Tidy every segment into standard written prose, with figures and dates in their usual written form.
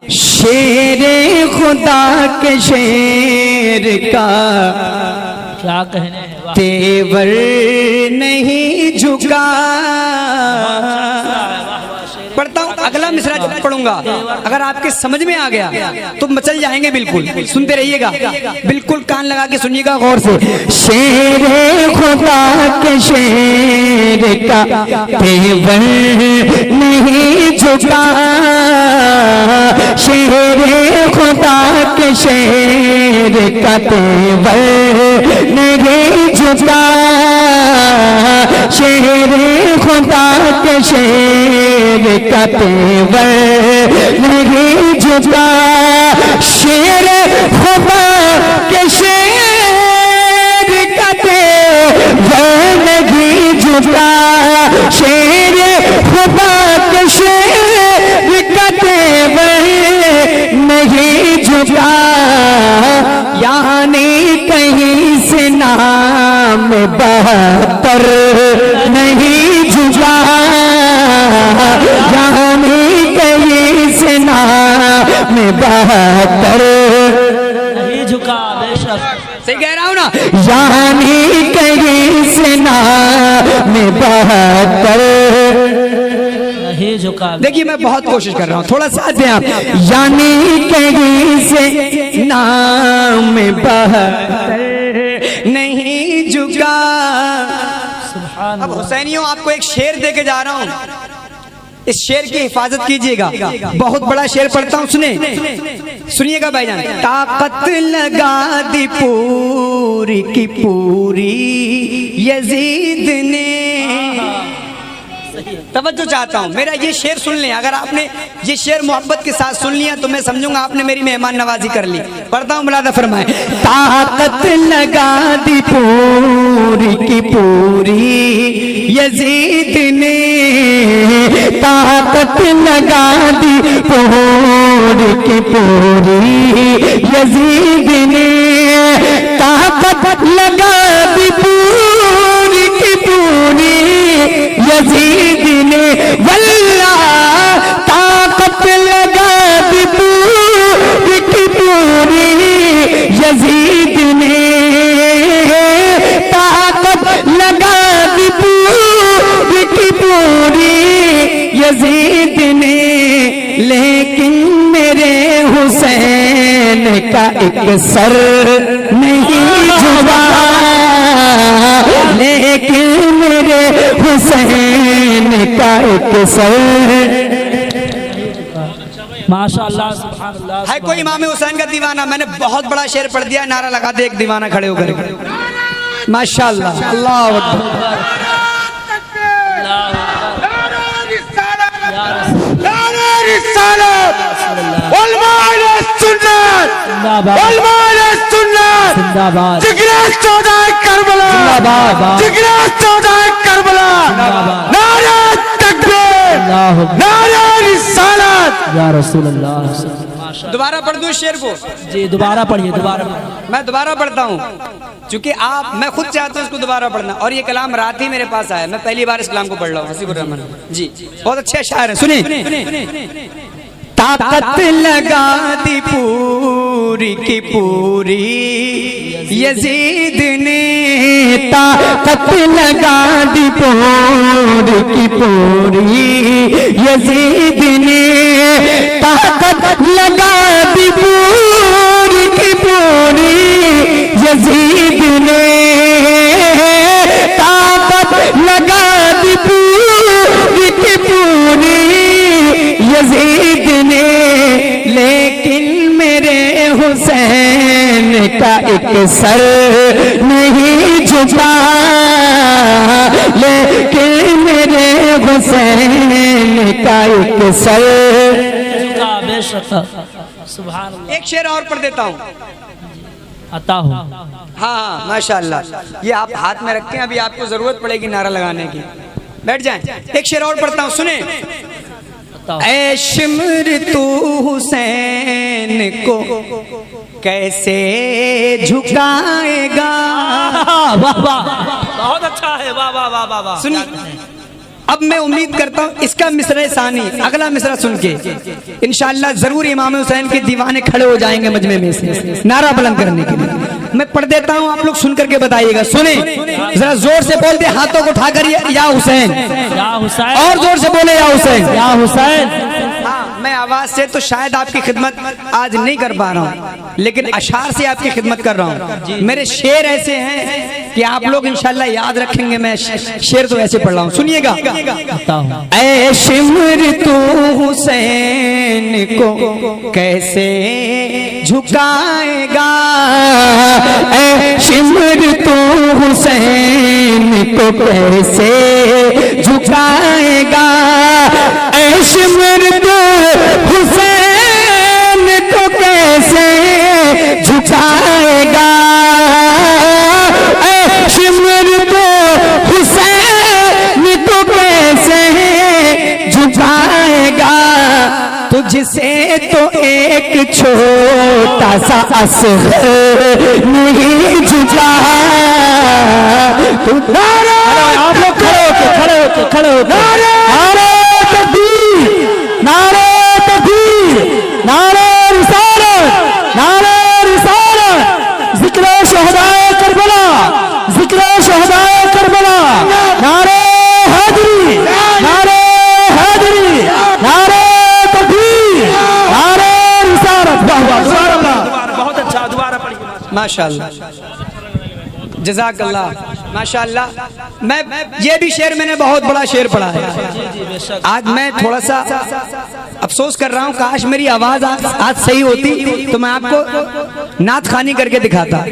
शेरे खुदा के शेर का क्या कहने हैं, तेवर नहीं झुका। पढ़ता हूँ, अगला मिसरा जब पढ़ूंगा अगर आपके समझ में आ गया तो मचल जाएंगे। बिल्कुल सुनते रहिएगा, बिल्कुल कान लगा के सुनिएगा गौर से। शेरे खुदा के शेर का तेवर नहीं झुका, शेरे खुदा के शेर का तेवर नहीं झुका, शेरे खुदा के शेर का तेवर नहीं झुका, शेर खुदा के शेर का तेवर नहीं झुका, शेर खुदा के शेर का तेवर नहीं झुका। यानी कहीं से नाम बहतर नहीं झुका, यानी कहीं से नाम बहतर नहीं झुका। बेशक सही कह रहा हूं ना, यानी कहीं से नाम बहतर नहीं झुका। देखिए मैं बहुत कोशिश कर रहा हूँ, थोड़ा साथ दें आप। यानी कहीं से नाम बहतर नहीं झुका। अब हुसैनियों आपको एक शेर दे के जा रहा हूँ, इस शेर की हिफाजत कीजिएगा। बहुत बड़ा शेर पढ़ता हूँ, सुनिएगा भाईजान। ताकत लगा दी पूरी की पूरी यजीद ने। तवज्जो चाहता हूँ, मेरा ये शेर सुन लें। अगर आपने ये शेर मोहब्बत के साथ सुन लिया तो मैं समझूंगा आपने मेरी मेहमान नवाजी कर ली। पढ़ता हूँ, मुलादा फरमाए। ताकत लगा दी पूरी की पूरी यजीद ने, ताकत लगा दी पूरी की पूरी यजीद ने, ताकत लगा दी पूरी की पूरी यजीद ने, वल्ला ताकत लगा दी पूरी की पूरी यजीद ने, ताकत लगा दी पूरी की पूरी यजीद ने। लेकिन मेरे हुसैन का एक सर नहीं झुका, लेकिन मेरे हुसैन का एक सर। माशाअल्लाह सुभानअल्लाह। है कोई इमाम हुसैन का दीवाना? मैंने बहुत बड़ा शेर पढ़ दिया, नारा लगा दे एक दीवाना खड़े होकर। माशाअल्लाह, अल्लाह अकबर। जिंदाबाद या रसूल अल्लाह। दोबारा पढ़ दूं शेर को? जी दोबारा पढ़िए, दोबारा। मैं दोबारा पढ़ता हूँ क्योंकि मैं खुद चाहता हूँ इसको दोबारा पढ़ना। और ये कलाम रात ही मेरे पास आया, मैं पहली बार इस कलाम को पढ़ रहा हूँ। हसीबुर रहमान जी बहुत अच्छे शायर हैं, सुनिए। ताकत लगा दी पूरी की पूरी यजीद ने, ताकत लगा दी पूरी की पूरी यजीद ने, ताकत लगा दी पूरी की पूरी यजीद ने, ताकत लगा दी पूरी की पूरी यजीद ने। लेकिन मेरे हुसैन का एक सर नहीं झुका, लेकिन मेरे हुसैन का एक सर। सुभान। एक शेर और पढ़ देता हूँ, आता हूँ। हाँ माशाअल्लाह। ये आप हाथ में रखें, अभी आपको जरूरत पड़ेगी नारा लगाने की। बैठ जाएं, एक शेर और पढ़ता हूँ, सुने। ऐ शिमर तू हुसैन को कैसे झुकाएगा। वाह वाह, बहुत अच्छा है, वाह वाह वाह वाह वाह। सुनिए, अब मैं उम्मीद करता हूँ इसका मिसरा सानी अगला मिसरा सुन के इंशाअल्लाह जरूर इमाम हुसैन के दीवाने खड़े हो जाएंगे मजमे में से नारा बुलंद करने के लिए। मैं पढ़ देता हूँ, आप लोग सुन करके बताइएगा। सुने जरा जोर से बोल दे, हाथों को उठाकर या हुसैन, या हुसैन, और जोर से बोले या हुसैन, या हुसैन। हाँ, मैं आवाज से तो शायद आपकी खिदमत आज नहीं कर पा रहा हूँ, लेकिन अशार से आपकी खिदमत कर रहा हूँ। मेरे शेर ऐसे हैं कि आप लोग इंशाल्लाह याद रखेंगे। मैं शेर तो ऐसे पढ़ रहा हूँ, सुनिएगा। ऐ शिमर तू हुसैन को कैसे झुकाएगा, ऐ शिमर तू हुसैन को कैसे झुकाएगा, ऐ शिमर तू हुसैन को कैसे झुकाएगा, ऐ शिमर तू हुसैन को कैसे झुकाएगा, तुझसे तो एक छोटा सा असग़र नहीं झुका। आप लोग खड़े होके नारे तकबीर, नारे तकबीर, नारे रिसालत, नारे रिसालत, ज़िक्र शहदाए करबला, ज़िक्र शहदाए करबला, नारे हैदरी, नारे हैदरी, नारे तकबीर, नारे रिसालत। वाह वाह, बहुत अच्छा, दोबारा पढ़िए। माशाअल्लाह, जज़ाकल्लाह, माशाअल्लाह। मैं ये भी शेर मैंने बहुत बड़ा शेर पढ़ा है। आज मैं थोड़ा सा अफसोस कर रहा हूँ, काश मेरी आवाज आज सही होती तो मैं आपको नात खानी करके दिखाता,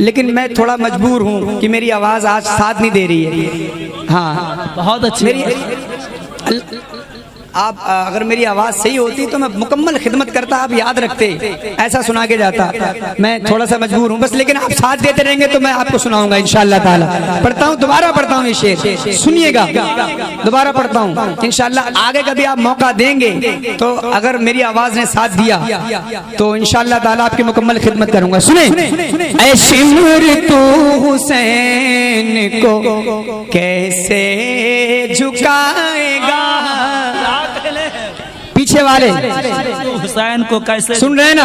लेकिन मैं थोड़ा मजबूर हूँ कि मेरी आवाज आज साथ नहीं दे रही है। हाँ, बहुत अच्छी मेरी आप अगर मेरी आवाज सही होती तो मैं मुकम्मल खिदमत करता, आप याद रखते, ऐसा सुना के जाता। मैं थोड़ा सा मजबूर हूँ बस, लेकिन आप साथ देते रहेंगे तो मैं आपको सुनाऊंगा इंशाअल्लाह ताला। पढ़ता हूँ, दोबारा पढ़ता हूँ ये शेर, सुनिएगा। दोबारा पढ़ता हूँ, इंशाअल्लाह आगे कभी आप मौका देंगे तो अगर मेरी आवाज ने साथ दिया तो इंशाअल्लाह ताला आपकी मुकम्मल खिदमत करूंगा। सुने, ऐ शिमर तू हुसैन को कैसे झुकाएगा, पीछे वाले हुसैन को कैसे सुन रहे हैं ना,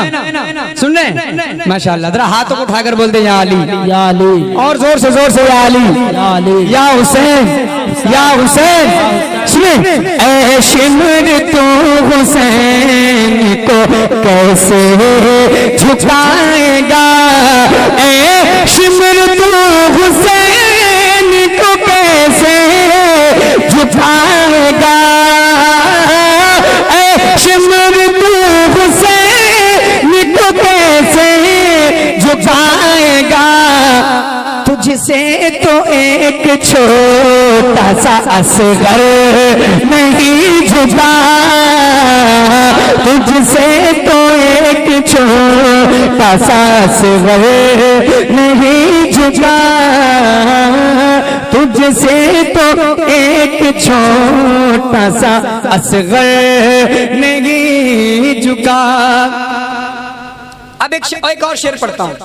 सुन रहे हैं माशाअल्लाह। जरा हाथों को उठाकर बोलते हैं या अली, या अली, और जोर से या अली, या अली, या हुसैन, या हुसैन। सुने, ऐ शिमर तू हुसैन को कैसे झुकाएगा, ऐ शिमर तू हुसैन को कैसे झुकाएगा, शिमर तू हुसैन को कैसे झुकाएगा, तुझसे तो एक छोटा सा असग़र नहीं झुका, तुझसे तो एक छोटा सा असग़र नहीं झुका, तुझसे तो एक छोटा सा असग़र नहीं झुका। अब एक और शेर पढ़ता हूँ,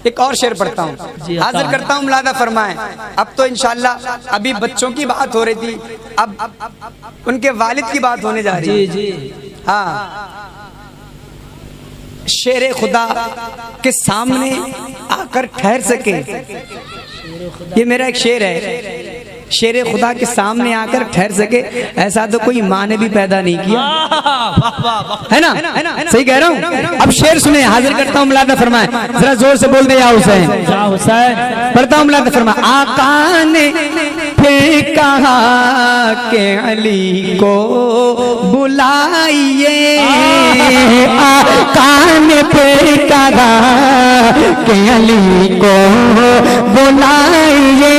एक और शेर पढ़ता हूँ, हाजिर करता हूँ, मुलादा फरमाएं। अब तो इंशाअल्लाह अभी बच्चों की बात हो रही थी, अब उनके वालिद की बात होने जा रही है। जी। हाँ, शेर खुदा के सामने आकर ठहर सके, ये मेरा एक शेर है। शेर खुदा के सामने आकर ठहर सके, ऐसा तो कोई माँ ने भी पैदा नहीं किया, है ना? सही कह रहा हूँ। अब शेर सुने, हाजिर करता हूँ, मुलादा फरमाए। जरा जोर से बोल दे या हुसैन, या हुसैन। पढ़ता हूँ, मुलादा फरमाए। आका ने फिर कहा के अली को बुलाइए, आका ने फिर कहा के अली को बुलाइए,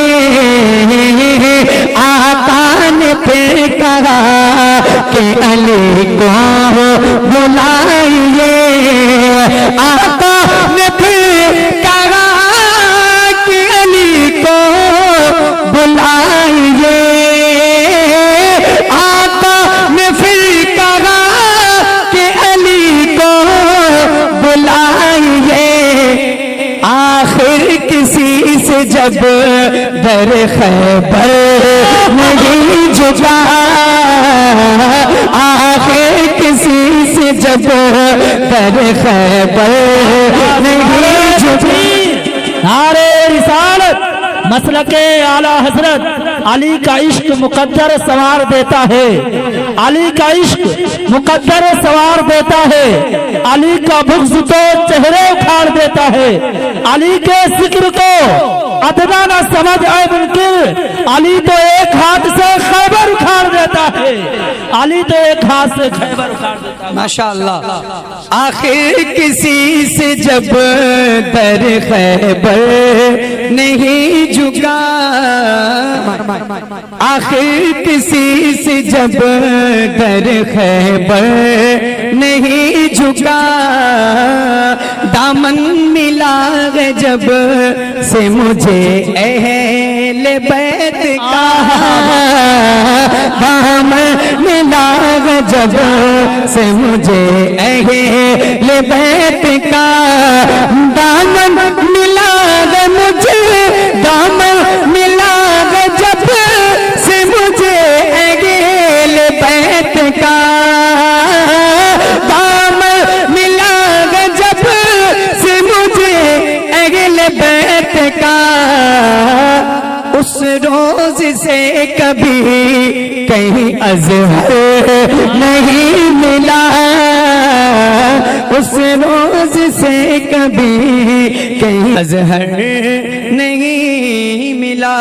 आका ने फिर कहा कि अली को बुलाइए, आका ने फिर कहा कि अली को बुलाइए, आका ने फिर कहा कि अली को बुलाइए, आखिर किसी से जब दर खैबर नहीं झुका, आखिर किसी से जब दर खैबर नहीं झुकी। नारे रिसालत मसलके आला हजरत अली का इश्क मुकद्दर सवार देता है, अली का इश्क मुकद्दर सवार देता है, अली का बुग़्ज़ तो चेहरे उखाड़ देता है, अली के जिक्र को अदना न समझ आए मुनकिर, अली तो एक हाथ से खैबर उखाड़ देता है, अली तो एक हाथ से खैबर उखाड़ देता है। माशाअल्लाह। आखिर किसी से जब दर खैबर नहीं झुका, आखिर किसी से जब दर खैबर नहीं झुका, दामन मिला जब से मुझे अहले बैत का, दामन मिला जब से मुझे अहले बैत का, दामन मिला मुझे, दामन मिला जब से मुझे अहले बैत का, दामन मिला जब से मुझे अहले बैत का, उस रोज से कभी कहीं अज़हर नहीं मिला, उस रोज से कभी कहीं अज़हर नहीं मिला।